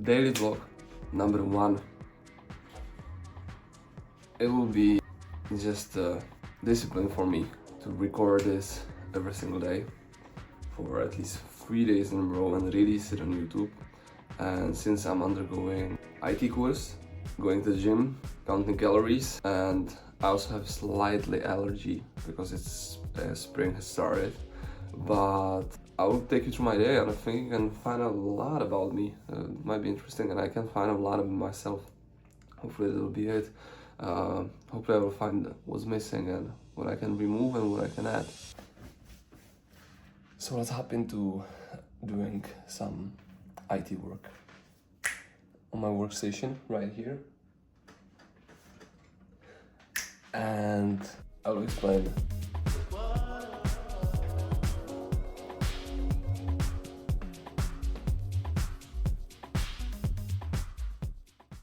Daily vlog number 1. It will be just a discipline for me to record this every single day for at least 3 days in a row and release it on YouTube. And since I'm undergoing IT course, going to the gym, counting calories, and I also have slightly allergy because it's spring has started. But I will take you through my day, and I think you can find out a lot about me. It might be interesting, and I can find a lot of myself. Hopefully that'll be it. Hopefully I will find what's missing and what I can remove and what I can add. So let's hop into doing some IT work on my workstation right here. And I will explain.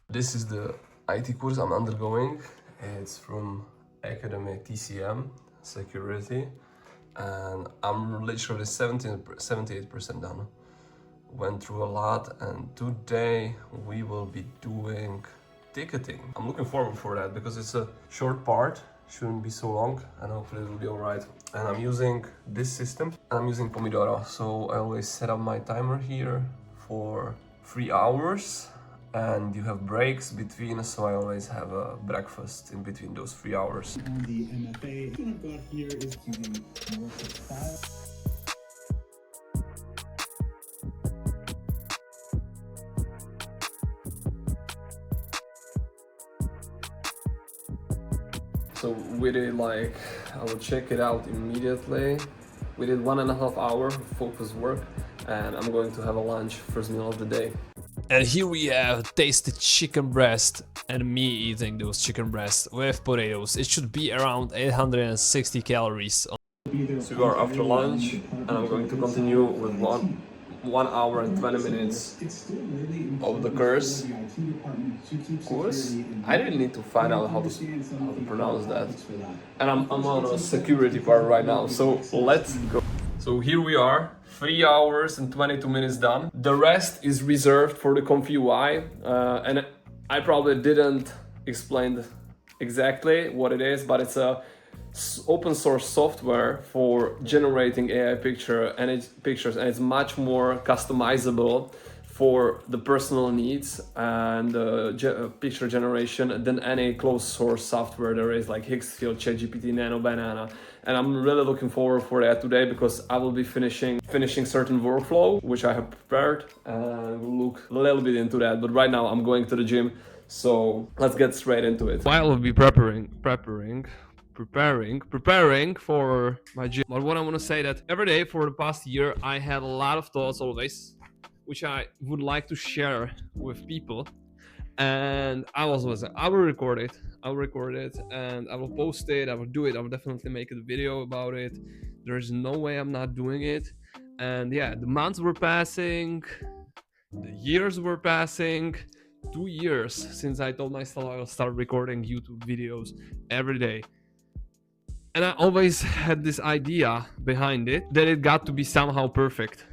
This is the IT course I'm undergoing. It's from Academy TCM Security, and I'm literally 78% done. Went through a lot, and today we will be doing ticketing. I'm looking forward for that because it's a short part, shouldn't be so long, and hopefully it will be alright. And I'm using this system, and I'm using Pomodoro, so I always set up my timer here for 3 hours. And you have breaks between, so I always have a breakfast in between those 3 hours. On the MFA, what I've got here is to the more style. So we did I will check it out immediately. We did 1.5 hour focus work, and I'm going to have a lunch, first meal of the day. And here we have tasted chicken breast and me eating those chicken breasts with potatoes. It should be around 860 calories. So we are after lunch, and I'm going to continue with 1 hour and 20 minutes of the course. I didn't need to find out how to pronounce that. And I'm on a security part right now, so let's go. So here we are, 3 hours and 22 minutes done. The rest is reserved for the ComfyUI, and I probably didn't explain exactly what it is, but it's a open source software for generating AI pictures, and it's much more customizable for the personal needs and picture generation than any closed source software there is, like Higgsfield, ChatGPT, Nano, Banana. And I'm really looking forward for that today because I will be finishing certain workflow which I have prepared, and we'll look a little bit into that. But right now I'm going to the gym, so let's get straight into it. While I'll be preparing for my gym. But what I want to say that every day for the past year I had a lot of thoughts always, which I would like to share with people. And I will record it, and I will post it, I will do it, I will definitely make a video about it. There's no way I'm not doing it. And yeah, the months were passing, the years were passing. 2 years since I told myself I will start recording YouTube videos every day. And I always had this idea behind it that it got to be somehow perfect.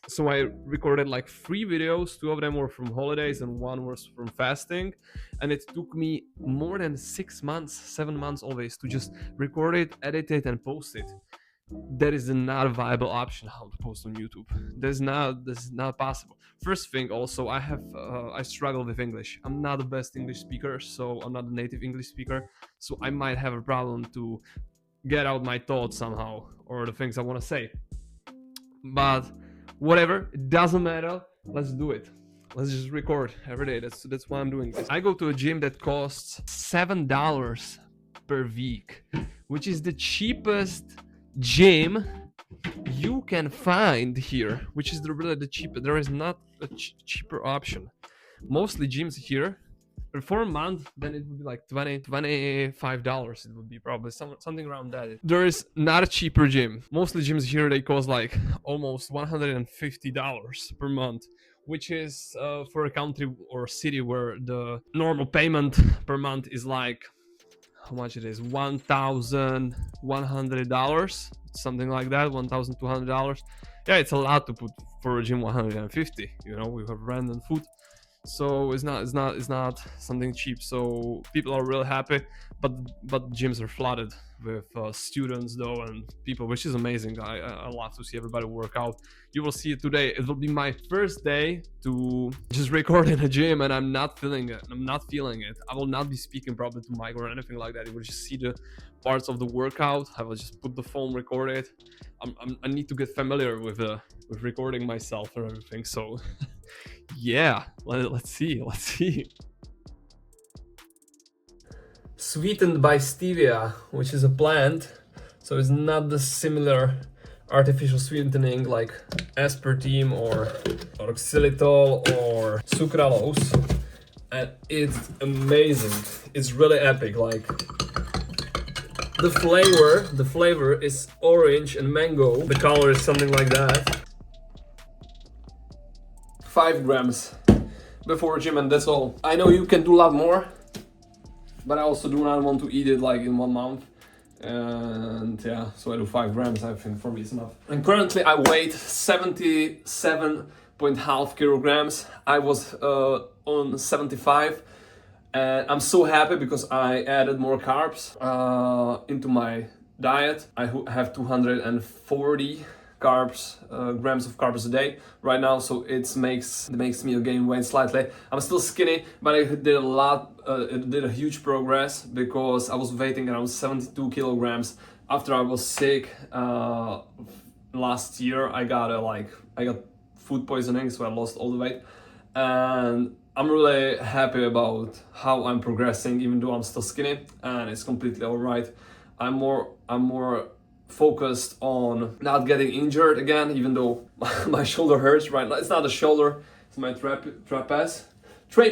So I recorded 3 videos. 2 of them were from holidays and 1 was from fasting. And it took me more than 6 months, 7 months always to just record it, edit it, and post it. That is not a viable option how to post on YouTube. This is not possible. First thing, also, I struggle with English. I'm not the best English speaker, so I'm not a native English speaker. So I might have a problem to get out my thoughts somehow, or the things I want to say. But whatever, it doesn't matter. Let's do it. Let's just record every day. That's why I'm doing this. I go to a gym that costs $7 per week, which is the cheapest gym you can find here, which is really the cheapest. There is not a cheaper option. Mostly gyms here, for a month, then it would be like $25. It would be probably something around that. There is not a cheaper gym. Mostly gyms here, they cost like almost $150 per month, which is for a country or city where the normal payment per month is like, how much it is, $1,100, something like that, $1,200. Yeah, it's a lot to put for a gym 150. You know, we have rent and food, so it's not something cheap. So people are really happy, but gyms are flooded with students though and people, which is amazing. I love to see everybody work out. You will see it today. It will be my first day to just record in a gym, and I'm not feeling it. I will not be speaking probably to mic or anything like that. You will just see the parts of the workout. I will just put the phone, record it. I need to get familiar with recording myself and everything. So yeah, let's see. Sweetened by stevia, which is a plant, so it's not the similar artificial sweetening like aspartame or xylitol or sucralose, and it's amazing. It's really epic. Like the flavor is orange and mango. The color is something like that. 5 grams before gym, and that's all. I know you can do a lot more, but I also do not want to eat it like in 1 month. And yeah, so I do 5 grams. I think for me it's enough. And currently I weigh 77.5 kilograms. I was on 75, and I'm so happy because I added more carbs into my diet. I have 240 grams of carbs a day right now, so it makes me gain weight slightly. I'm still skinny, but I did it did a huge progress because I was weighing around 72 kilograms after I was sick last year. I got food poisoning, so I lost all the weight, and I'm really happy about how I'm progressing, even though I'm still skinny, and it's completely all right. I'm more focused on not getting injured again, even though my shoulder hurts right now. It's not the shoulder, it's my trapeze. I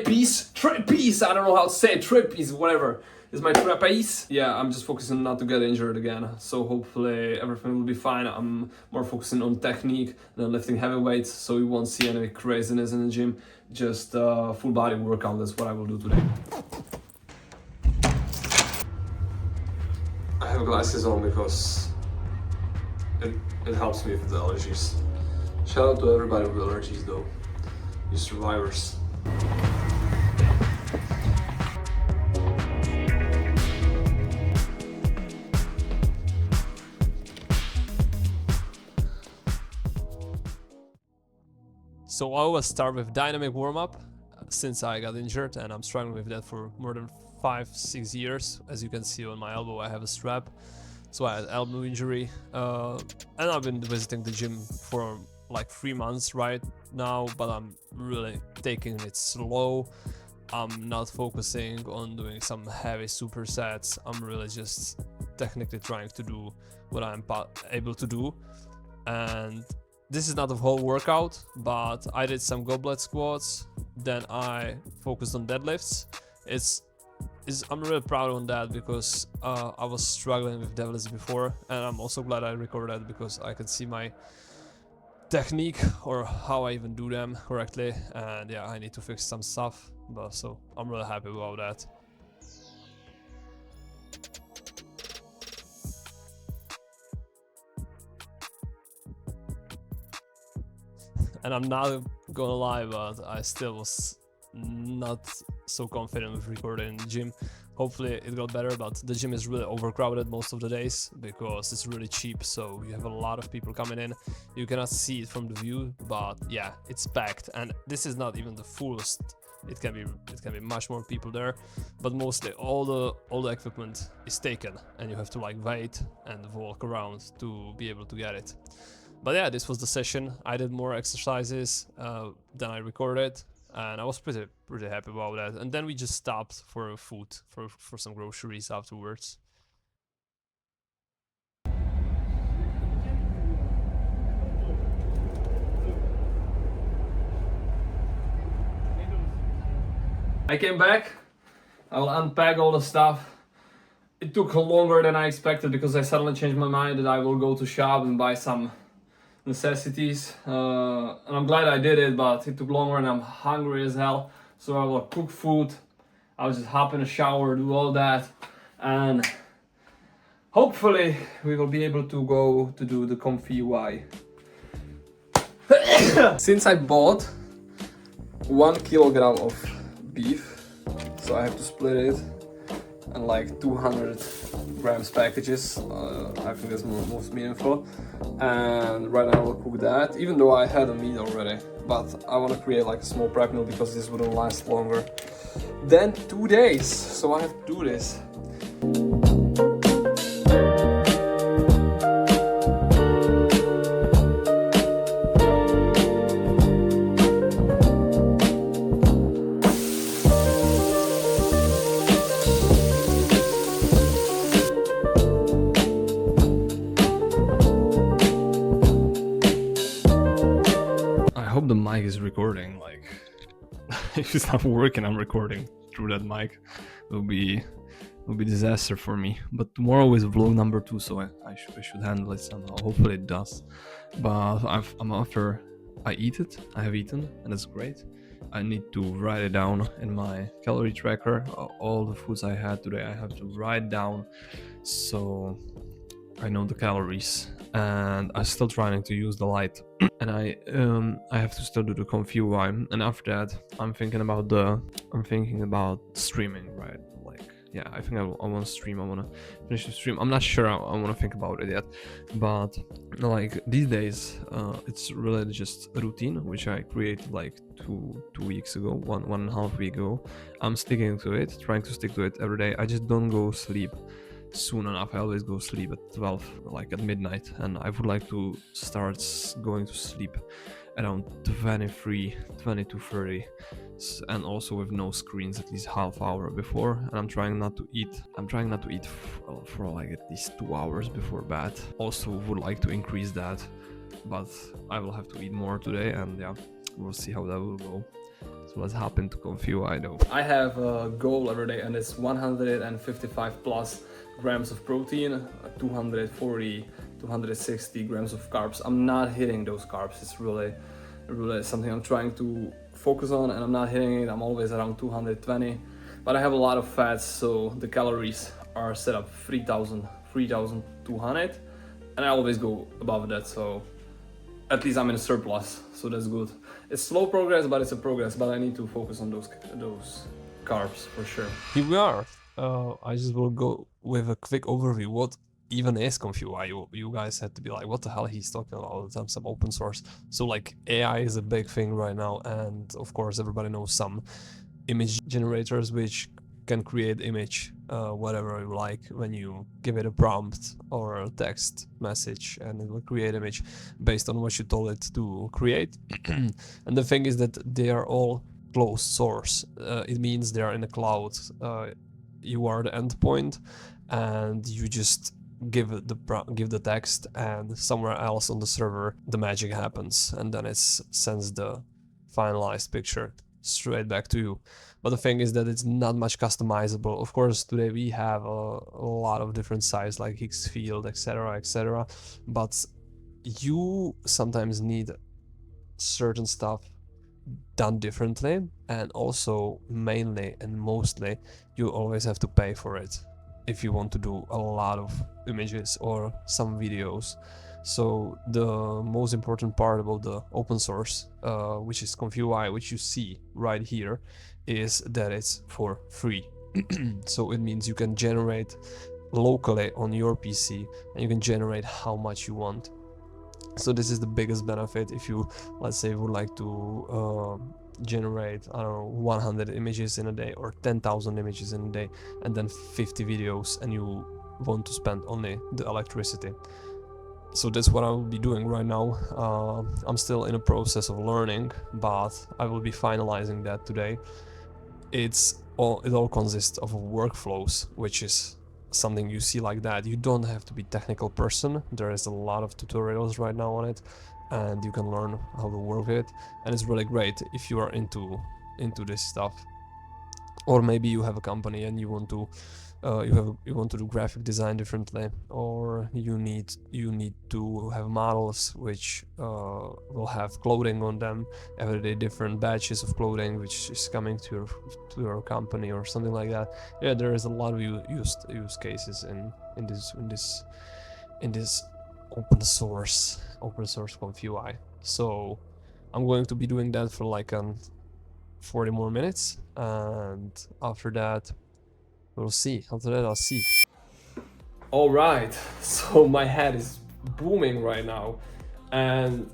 don't know how to say it. Trapeze, whatever. It's my trapeze. Yeah, I'm just focusing not to get injured again. So hopefully everything will be fine. I'm more focusing on technique than lifting heavy weights, so you won't see any craziness in the gym. Just full body workout. That's what I will do today. I have glasses on because it helps me with the allergies. Shout out to everybody with allergies though. You survivors. So I always start with dynamic warm-up since I got injured, and I'm struggling with that for more than 5-6 years. As you can see on my elbow, I have a strap. So I had elbow injury, and I've been visiting the gym for like 3 months right now, but I'm really taking it slow. I'm not focusing on doing some heavy supersets. I'm really just technically trying to do what I'm able to do. And this is not the whole workout, but I did some goblet squats, then I focused on deadlifts. I'm really proud on that because I was struggling with deadlifts before, and I'm also glad I recorded that because I could see my technique or how I even do them correctly. And yeah, I need to fix some stuff, but so I'm really happy about that. And I'm not gonna lie, but I still was not so confident with recording in the gym. Hopefully it got better, but the gym is really overcrowded most of the days because it's really cheap, so you have a lot of people coming in. You cannot see it from the view, but yeah, it's packed, and this is not even the fullest. It can be much more people there, but mostly all the equipment is taken, and you have to like wait and walk around to be able to get it. But yeah, this was the session. I did more exercises than I recorded, and I was pretty happy about that. And then we just stopped for food, for some groceries afterwards. I came back. I will unpack all the stuff. It took longer than I expected because I suddenly changed my mind that I will go to shop and buy some necessities, and I'm glad I did it, but it took longer and I'm hungry as hell. So I will cook food, I'll just hop in the shower, do all that, and hopefully we will be able to go to do the ComfyUI. Since I bought 1 kilogram of beef, so I have to split it and like 200 grams packages. I think that's most meaningful. And right now I will cook that, even though I had a meat already. But I want to create like a small prep meal because this wouldn't last longer than 2 days. So I have to do this. I hope the mic is recording. Like, if it's not working, I'm recording through that mic. It'll be disaster for me. But tomorrow is vlog number 2, so I should handle it somehow. Hopefully it does. But I'm after I eat it. I have eaten, and it's great. I need to write it down in my calorie tracker. All the foods I had today, I have to write down, so I know the calories. And I'm still trying to use the light. And I have to still do the ComfyUI, and after that I'm thinking about streaming, right? Like, yeah, I think I want to stream. I want to finish the stream. I'm not sure. I want to think about it yet, but like these days, it's really just a routine which I created like two weeks ago, one and a half week ago. I'm sticking to it, trying to stick to it every day. I just don't go sleep soon enough. I always go sleep at 12, like at midnight, and I would like to start going to sleep around 23, 22:30, and also with no screens at least half hour before. And I'm trying not to eat for like at least 2 hours before bed. Also would like to increase that, but I will have to eat more today, and yeah, we'll see how that will go. So let's hop into ComfyUI though. I have a goal every day, and it's 155 plus grams of protein, 240, 260 grams of carbs. I'm not hitting those carbs. It's really something I'm trying to focus on, and I'm not hitting it. I'm always around 220, but I have a lot of fats, so the calories are set up 3,200, and I always go above that, so at least I'm in a surplus, so that's good. It's slow progress, but it's a progress, but I need to focus on those carbs for sure. Here we are. I just will go with a quick overview. What even is ComfyUI? You guys had to be like, what the hell he's talking about? Some open source. So like AI is a big thing right now, and of course everybody knows some image generators which can create image whatever you like when you give it a prompt or a text message, and it will create image based on what you told it to create. And the thing is that they are all closed source. It means they are in the cloud. You are the endpoint, and you just give the text, and somewhere else on the server the magic happens, and then it sends the finalized picture straight back to you. But the thing is that it's not much customizable. Of course, today we have a lot of different sites like Higgsfield, etc., but you sometimes need certain stuff done differently, and also mainly and mostly you always have to pay for it if you want to do a lot of images or some videos. So the most important part about the open source, which is ComfyUI, which you see right here, is that it's for free. So it means you can generate locally on your PC, and you can generate how much you want. So this is the biggest benefit if you, let's say, would like to generate, I don't know, 100 images in a day or 10,000 images in a day, and then 50 videos, and you want to spend only the electricity. So that's what I will be doing right now. I'm still in a process of learning, but I will be finalizing that today. It all consists of workflows, which is something you see like that. You don't have to be technical person. There is a lot of tutorials right now on it, and you can learn how to work with it, and it's really great if you are into this stuff. Or maybe you have a company and you want to you want to do graphic design differently, or you need to have models which will have clothing on them every day, different batches of clothing which is coming to your company or something like that. Yeah, there is a lot of use cases in this open source ComfyUI. So I'm going to be doing that for like 40 more minutes, and after that we'll see. After that I'll see. All right, so my head is booming right now, and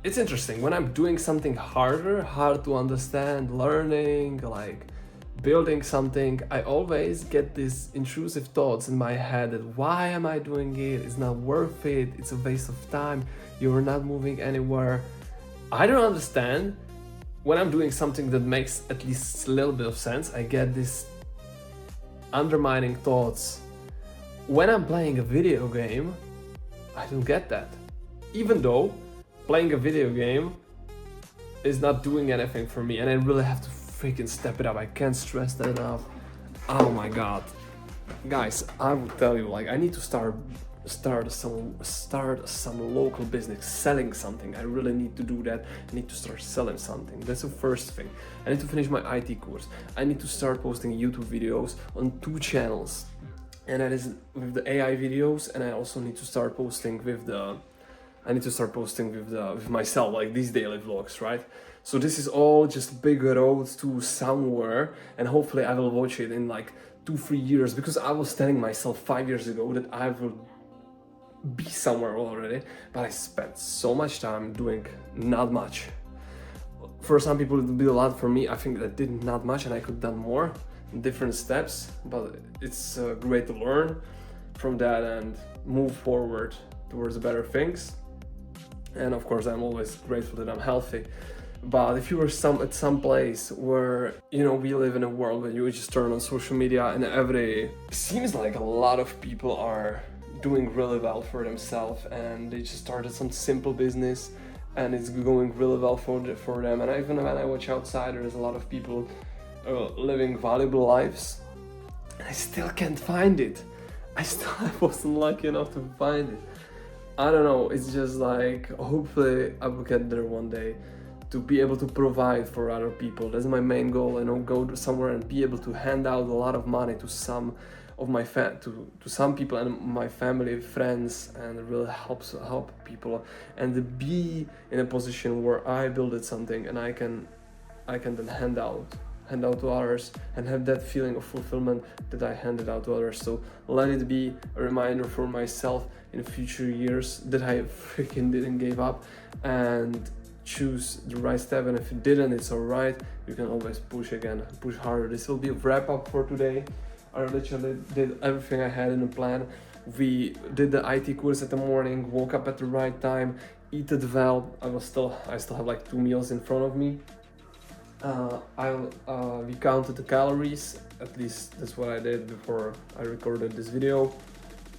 it's interesting when I'm doing something hard to understand, learning, like building something, I always get these intrusive thoughts in my head that why am I doing it? It's not worth it. It's a waste of time. You're not moving anywhere. I don't understand. When I'm doing something that makes at least a little bit of sense, I get these undermining thoughts. When I'm playing a video game, I don't get that. Even though playing a video game is not doing anything for me, and I really have to freaking step it up. I can't stress that enough. Oh my god. Guys, I would tell you, like, I need to start some local business, selling something. I really need to do that. I need to start selling something. That's the first thing. I need to finish my IT course. I need to start posting YouTube videos on 2 channels, and that is with the AI videos, and I also need to start posting with with myself, like these daily vlogs, right? So this is all just big roads to somewhere, and hopefully I will watch it in like 2-3 years, because I was telling myself 5 years ago that I will be somewhere already, but I spent so much time doing not much. For some people it will be a lot. For me, I think I did not much, and I could have done more in different steps, but it's great to learn from that and move forward towards better things. And of course, I'm always grateful that I'm healthy. But if you were at some place where, you know, we live in a world where you just turn on social media and it seems like a lot of people are doing really well for themselves, and they just started some simple business and it's going really well for them. And even when I watch outside, there's a lot of people living valuable lives, and I still can't find it. I wasn't lucky enough to find it. I don't know, it's just like, hopefully I will get there one day to be able to provide for other people. That's my main goal, you know, go to somewhere and be able to hand out a lot of money to some of my to some people and my family, friends, and really help people, and to be in a position where I build something and I can then hand out to others and have that feeling of fulfillment that I handed out to others. So let it be a reminder for myself in future years that I freaking didn't give up and choose the right step. And if you didn't, it's alright. You can always push again, push harder. This will be a wrap up for today. I literally did everything I had in the plan. We did the IT course at the morning, woke up at the right time, eated well. I still have like 2 meals in front of me. We counted the calories, at least that's what I did before I recorded this video.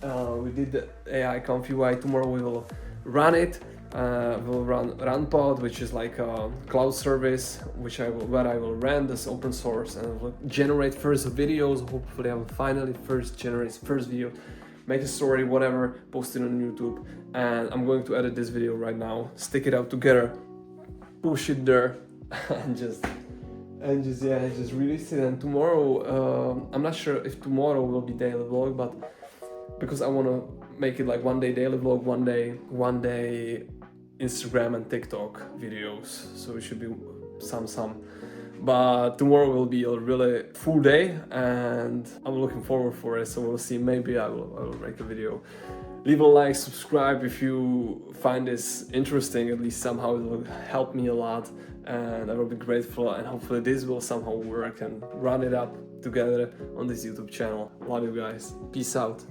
We did the AI ComfyUI. Tomorrow we will run it. We'll run RunPod, which is like a cloud service, where I will run this open source and will generate first videos. Hopefully I will finally generate first video, make a story, whatever, post it on YouTube. And I'm going to edit this video right now, stick it out together, push it there, and just release it. And tomorrow, I'm not sure if tomorrow will be daily vlog, but because I want to make it like one day daily vlog, one day Instagram and TikTok videos, so it should be some. But tomorrow will be a really full day, and I'm looking forward for it. So we'll see. Maybe I will make a video. Leave a like, subscribe if you find this interesting. At least somehow it will help me a lot, and I will be grateful. And hopefully this will somehow work and run it up together on this YouTube channel. Love you guys. Peace out.